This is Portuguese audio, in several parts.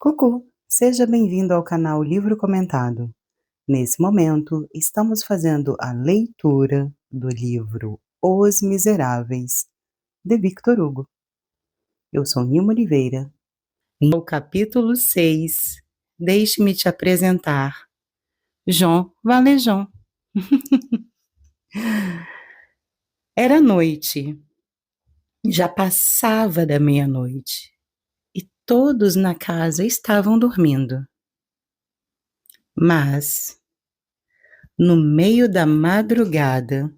Cucu, seja bem-vindo ao canal Livro Comentado. Nesse momento, estamos fazendo a leitura do livro Os Miseráveis, de Victor Hugo. Eu sou Nilma Oliveira. No capítulo 6, deixe-me te apresentar Jean Valjean. Era noite, já passava da meia-noite e todos na casa estavam dormindo. Mas, no meio da madrugada,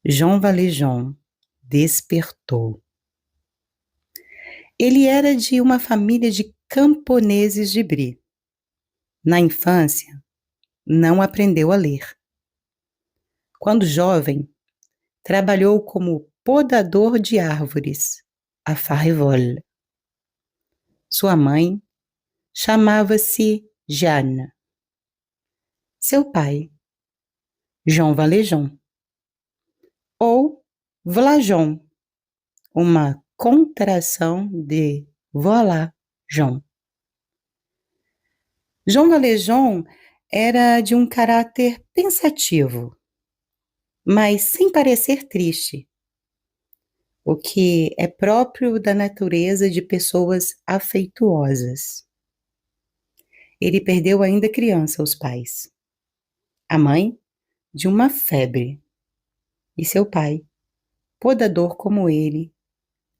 Jean Valjean despertou. Ele era de uma família de camponeses de Brie. Na infância, não aprendeu a ler. Quando jovem, trabalhou como podador de árvores, à Farrevole. Sua mãe chamava-se Jeanne. Seu pai, Jean Valjean, ou Vlajon, uma contração de Voilà, Jean. Jean Valjean era de um caráter pensativo, mas sem parecer triste, o que é próprio da natureza de pessoas afetuosas. Ele perdeu ainda criança os pais, a mãe de uma febre, e seu pai, podador como ele,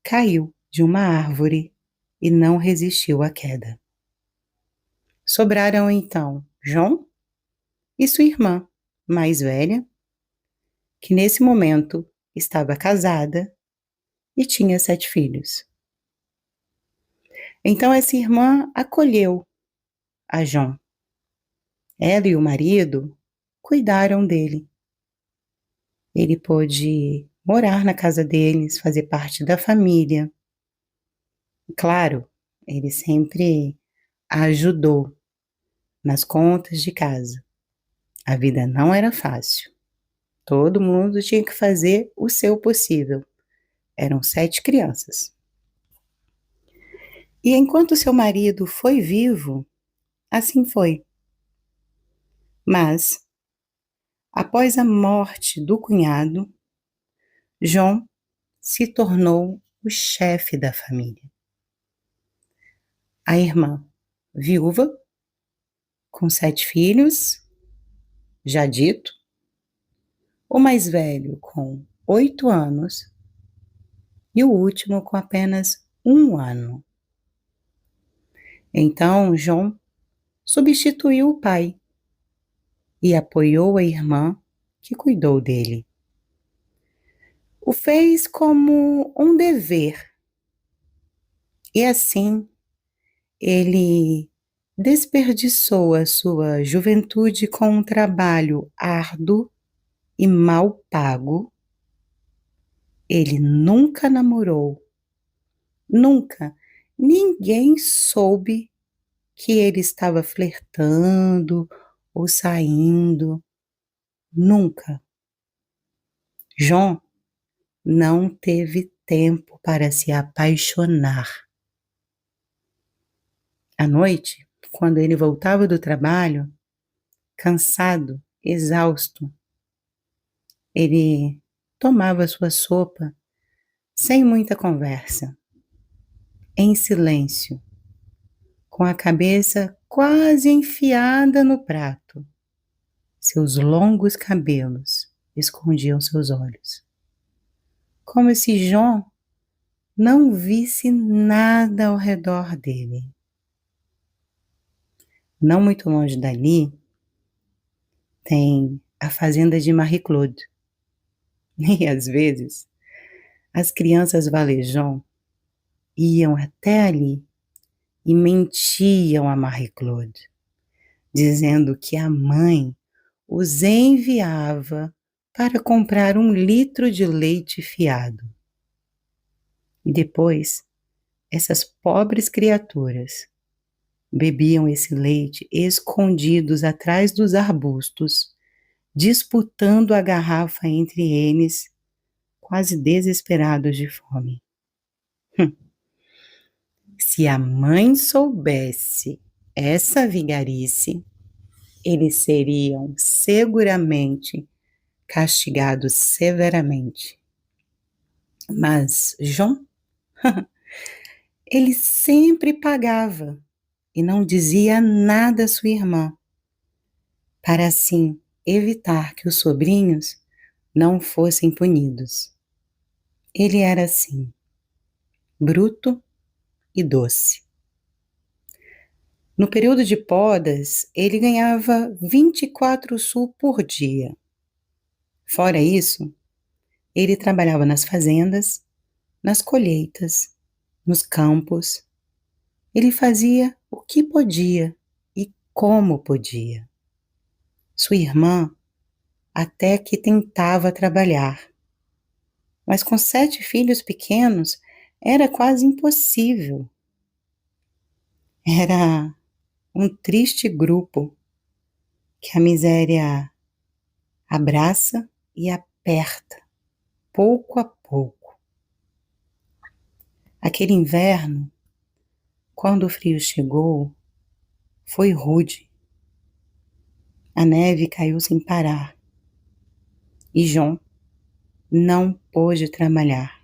caiu de uma árvore e não resistiu à queda. Sobraram então João e sua irmã mais velha, que nesse momento estava casada e tinha 7 filhos. Então essa irmã acolheu a João. Ela e o marido cuidaram dele. Ele pôde morar na casa deles, fazer parte da família. Claro, ele sempre a ajudou nas contas de casa. A vida não era fácil. Todo mundo tinha que fazer o seu possível. Eram 7 crianças. E enquanto seu marido foi vivo, assim foi. Mas, após a morte do cunhado, João se tornou o chefe da família. A irmã, viúva, com 7 filhos, já dito, o mais velho com 8 anos e o último com apenas 1 ano. Então, João substituiu o pai e apoiou a irmã que cuidou dele. O fez como um dever. E assim, ele desperdiçou a sua juventude com um trabalho árduo e mal pago. Ele nunca namorou. Nunca. Ninguém soube que ele estava flertando ou saindo. Nunca. João não teve tempo para se apaixonar. À noite, quando ele voltava do trabalho, cansado, exausto, ele tomava sua sopa sem muita conversa, em silêncio, com a cabeça quase enfiada no prato. Seus longos cabelos escondiam seus olhos. Como se João não visse nada ao redor dele. Não muito longe dali, tem a fazenda de Marie Claude. E às vezes, as crianças Valjean iam até ali e mentiam a Marie Claude, dizendo que a mãe os enviava para comprar 1 litro de leite fiado. E depois, essas pobres criaturas bebiam esse leite escondidos atrás dos arbustos, disputando a garrafa entre eles, quase desesperados de fome. Se a mãe soubesse essa vigarice, eles seriam seguramente castigados severamente. Mas João, ele sempre pagava e não dizia nada à sua irmã, para assim evitar que os sobrinhos não fossem punidos. Ele era assim, bruto e doce. No período de podas, ele ganhava 24 sul por dia. Fora isso, ele trabalhava nas fazendas, nas colheitas, nos campos. Ele fazia o que podia e como podia. Sua irmã até que tentava trabalhar, mas com 7 filhos pequenos era quase impossível. Era um triste grupo que a miséria abraça e aperta, pouco a pouco. Aquele inverno, quando o frio chegou, foi rude. A neve caiu sem parar e João não pôde trabalhar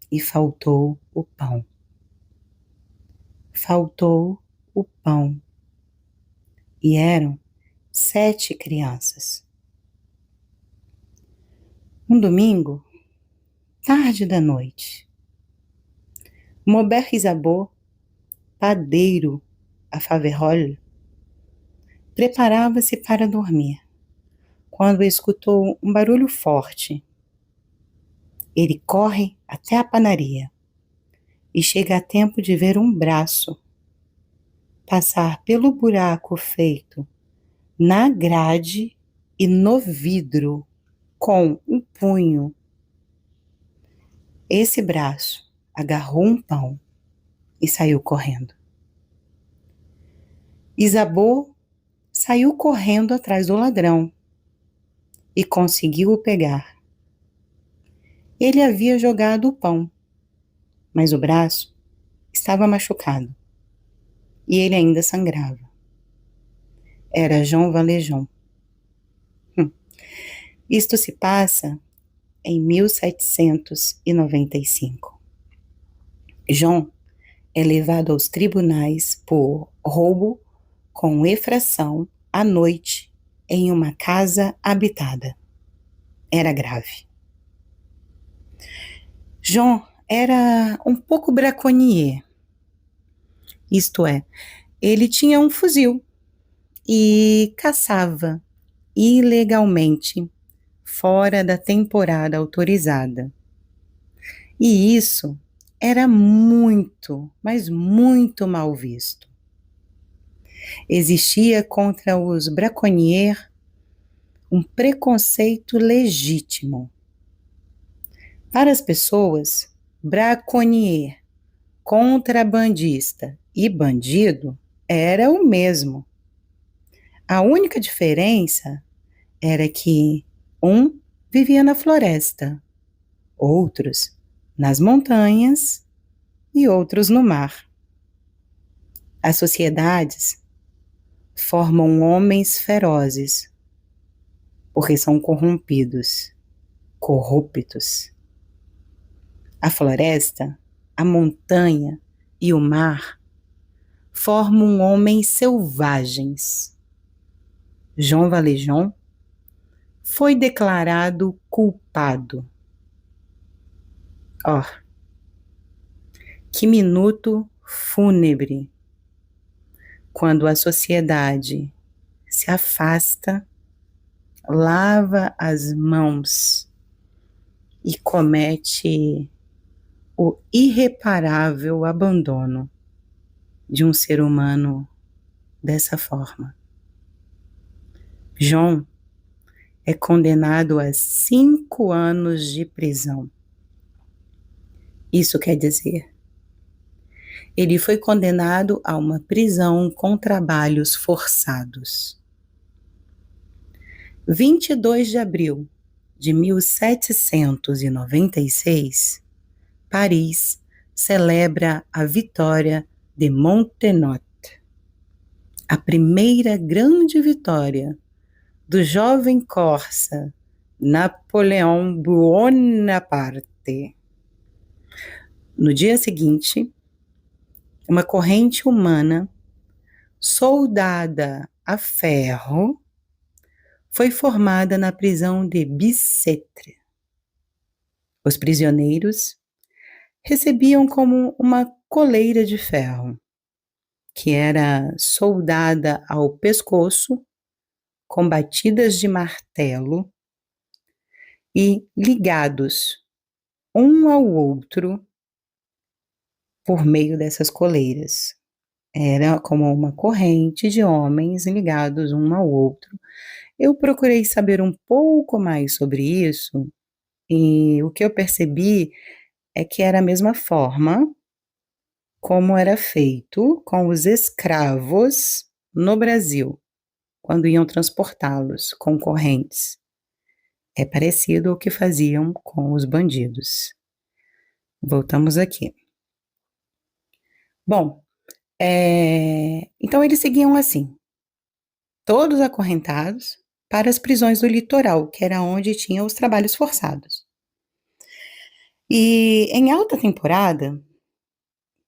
e faltou o pão. Faltou o pão. E eram 7 crianças. Um domingo, tarde da noite, Maubert Isabeau, padeiro a Faverolles, preparava-se para dormir, quando escutou um barulho forte. Ele corre até a panaria e chega a tempo de ver um braço passar pelo buraco feito na grade e no vidro com um punho. Esse braço agarrou um pão e saiu correndo. Isabeau saiu correndo atrás do ladrão e conseguiu o pegar. Ele havia jogado o pão, mas o braço estava machucado e ele ainda sangrava. Era Jean Valjean. Isto se passa em 1795. Jean é levado aos tribunais por roubo com efração à noite em uma casa habitada. Era grave. Jean era um pouco braconnier. Isto é, ele tinha um fuzil e caçava ilegalmente fora da temporada autorizada. E isso era muito, mas muito mal visto. Existia contra os braconniers um preconceito legítimo. Para as pessoas, braconnier, contrabandista e bandido era o mesmo. A única diferença era que um vivia na floresta, outros nas montanhas e outros no mar. As sociedades formam homens ferozes, porque são corrompidos, corruptos. A floresta, a montanha e o mar formam homens selvagens. Jean Valjean foi declarado culpado. Oh, que minuto fúnebre, quando a sociedade se afasta, lava as mãos e comete o irreparável abandono de um ser humano dessa forma. Jean é condenado a 5 anos de prisão. Isso quer dizer, ele foi condenado a uma prisão com trabalhos forçados. 22 de abril de 1796, Paris celebra a vitória de Montenotte, a primeira grande vitória do jovem corsa Napoleão Bonaparte. No dia seguinte, uma corrente humana, soldada a ferro, foi formada na prisão de Bicêtre. Os prisioneiros recebiam como uma coleira de ferro, que era soldada ao pescoço, com batidas de martelo e ligados um ao outro por meio dessas coleiras. Era como uma corrente de homens ligados um ao outro. Eu procurei saber um pouco mais sobre isso e o que eu percebi é que era a mesma forma como era feito com os escravos no Brasil, quando iam transportá-los com correntes. É parecido ao que faziam com os bandidos. Voltamos aqui. Bom, então eles seguiam assim, todos acorrentados para as prisões do litoral, que era onde tinham os trabalhos forçados. E em alta temporada,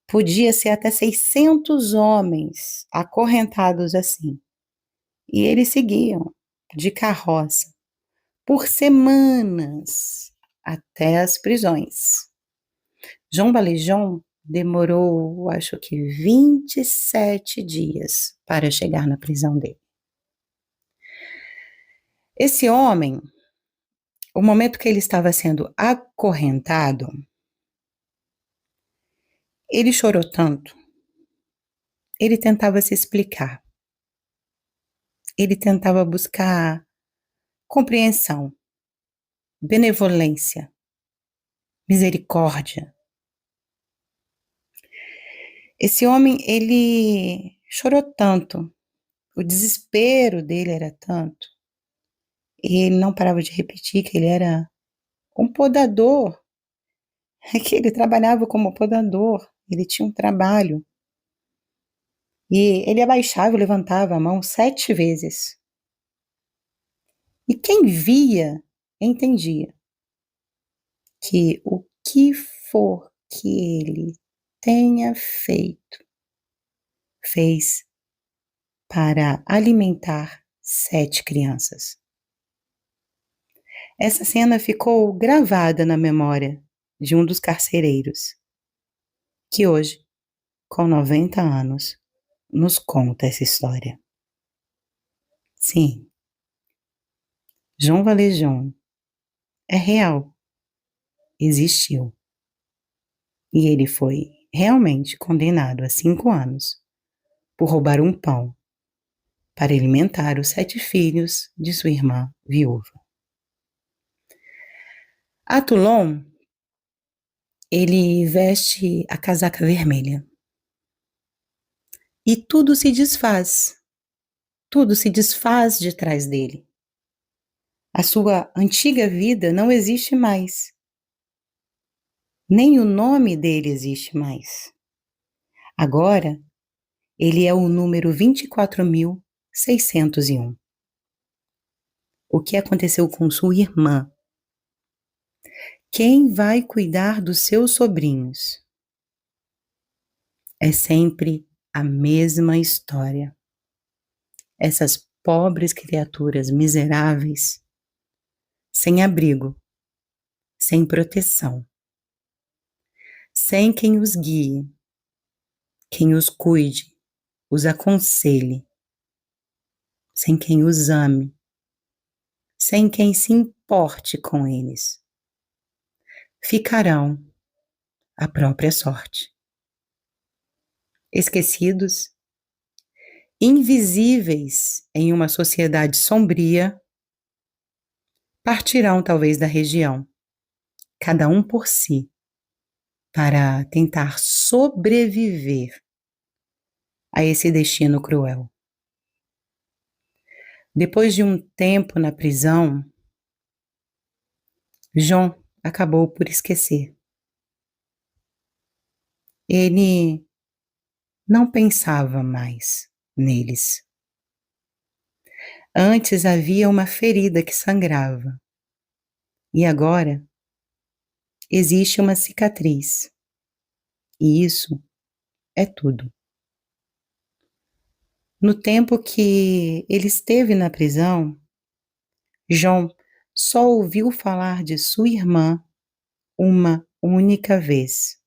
podia ser até 600 homens acorrentados assim. E eles seguiam de carroça por semanas até as prisões. João Valjean demorou, acho que 27 dias para chegar na prisão dele. Esse homem, o momento que ele estava sendo acorrentado, ele chorou tanto, ele tentava se explicar, ele tentava buscar compreensão, benevolência, misericórdia. Esse homem, ele chorou tanto, o desespero dele era tanto, e ele não parava de repetir que ele era um podador, que ele trabalhava como podador, ele tinha um trabalho. E ele abaixava e levantava a mão 7 vezes. E quem via, entendia que o que for que ele tenha feito, fez para alimentar 7 crianças. Essa cena ficou gravada na memória de um dos carcereiros, que hoje, com 90 anos, nos conta essa história. Sim, João Valjean é real, existiu. E ele foi realmente condenado a 5 anos por roubar um pão para alimentar os 7 filhos de sua irmã viúva. A Toulon, ele veste a casaca vermelha. E tudo se desfaz de trás dele. A sua antiga vida não existe mais. Nem o nome dele existe mais. Agora, ele é o número 24.601. O que aconteceu com sua irmã? Quem vai cuidar dos seus sobrinhos? É sempre a mesma história. Essas pobres criaturas miseráveis, sem abrigo, sem proteção, sem quem os guie, quem os cuide, os aconselhe, sem quem os ame, sem quem se importe com eles, ficarão à própria sorte. Esquecidos, invisíveis em uma sociedade sombria, partirão talvez da região, cada um por si, para tentar sobreviver a esse destino cruel. Depois de um tempo na prisão, João acabou por esquecer. Ele não pensava mais neles. Antes havia uma ferida que sangrava, e agora existe uma cicatriz, e isso é tudo. No tempo que ele esteve na prisão, João só ouviu falar de sua irmã uma única vez.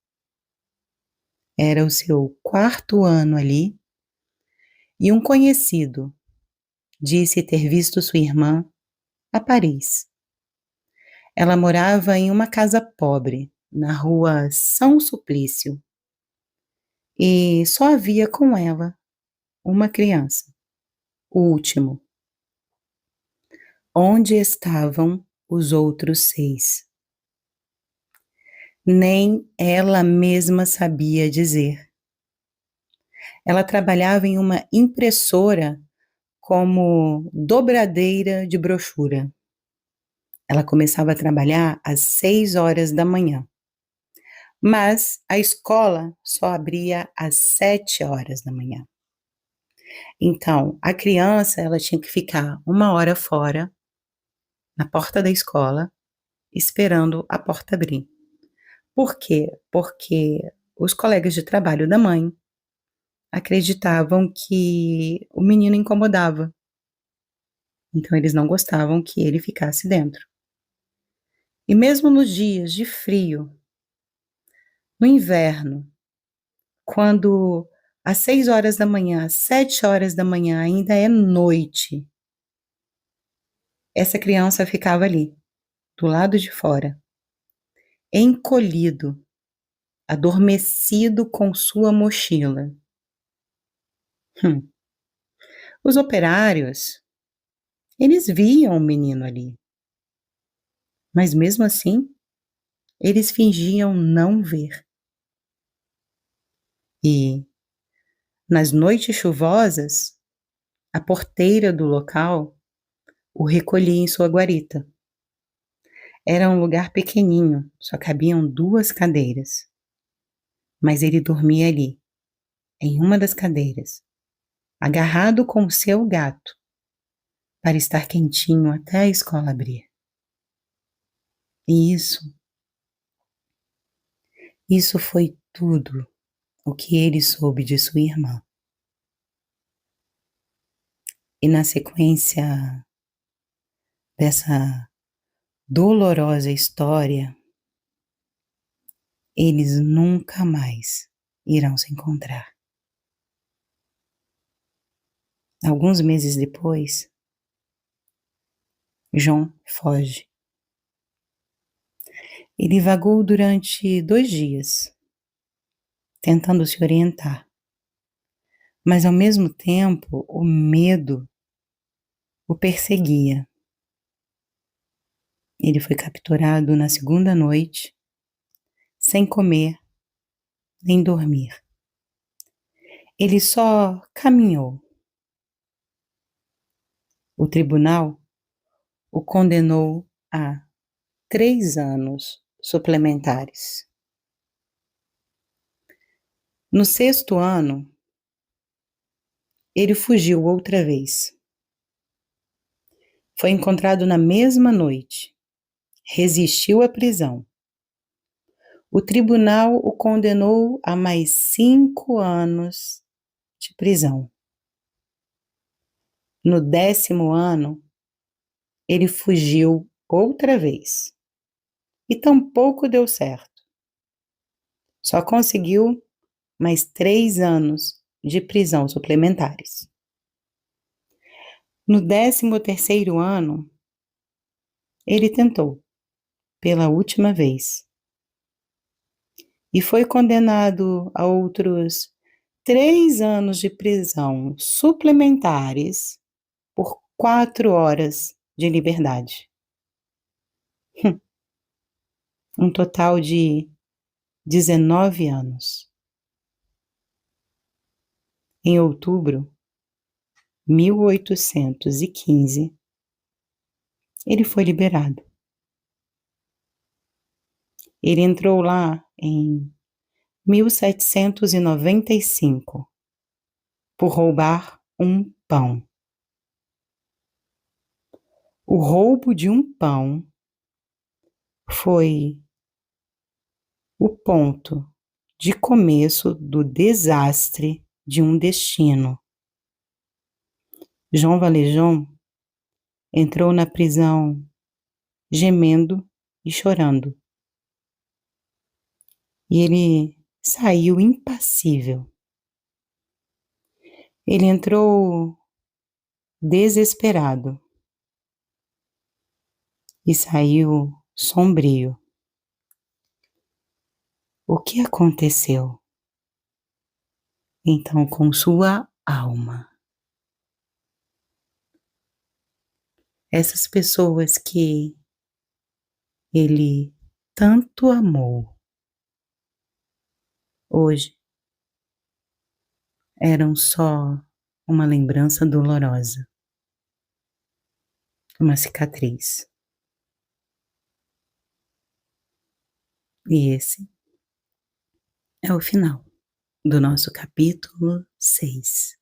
Era o seu quarto ano ali, e um conhecido disse ter visto sua irmã a Paris. Ela morava em uma casa pobre, na rua São Suplício, e só havia com ela uma criança, o último. Onde estavam os outros 6? Nem ela mesma sabia dizer. Ela trabalhava em uma impressora como dobradeira de brochura. Ela começava a trabalhar às 6 horas da manhã, mas a escola só abria às 7 horas da manhã. Então, a criança ela tinha que ficar 1 hora fora, na porta da escola, esperando a porta abrir. Por quê? Porque os colegas de trabalho da mãe acreditavam que o menino incomodava. Então, eles não gostavam que ele ficasse dentro. E mesmo nos dias de frio, no inverno, quando às 6 horas da manhã, às 7 horas da manhã ainda é noite, essa criança ficava ali, do lado de fora, encolhido, adormecido com sua mochila. Os operários, eles viam o menino ali, mas mesmo assim, eles fingiam não ver. E, nas noites chuvosas, a porteira do local o recolhia em sua guarita. Era um lugar pequeninho, só cabiam 2 cadeiras. Mas ele dormia ali, em uma das cadeiras, agarrado com o seu gato, para estar quentinho até a escola abrir. E isso foi tudo o que ele soube de sua irmã. E na sequência dessa dolorosa história, eles nunca mais irão se encontrar. Alguns meses depois, João foge. Ele vagou durante 2 dias, tentando se orientar. Mas ao mesmo tempo, o medo o perseguia. Ele foi capturado na segunda noite, sem comer nem dormir. Ele só caminhou. O tribunal o condenou a 3 anos suplementares. No 6º ano, ele fugiu outra vez. Foi encontrado na mesma noite. Resistiu à prisão. O tribunal o condenou a mais 5 anos de prisão. No 10º ano, ele fugiu outra vez. E tampouco deu certo. Só conseguiu mais 3 anos de prisão suplementares. No 13º ano, ele tentou, pela última vez, e foi condenado a outros 3 anos de prisão suplementares por 4 horas de liberdade. Um total de 19 anos. Em outubro de 1815, ele foi liberado. Ele entrou lá em 1795 por roubar um pão. O roubo de um pão foi o ponto de começo do desastre de um destino. João Valjean entrou na prisão gemendo e chorando. E ele saiu impassível. Ele entrou desesperado e saiu sombrio. O que aconteceu então com sua alma? Essas pessoas que ele tanto amou, hoje eram só uma lembrança dolorosa, uma cicatriz. E esse é o final do nosso capítulo 6.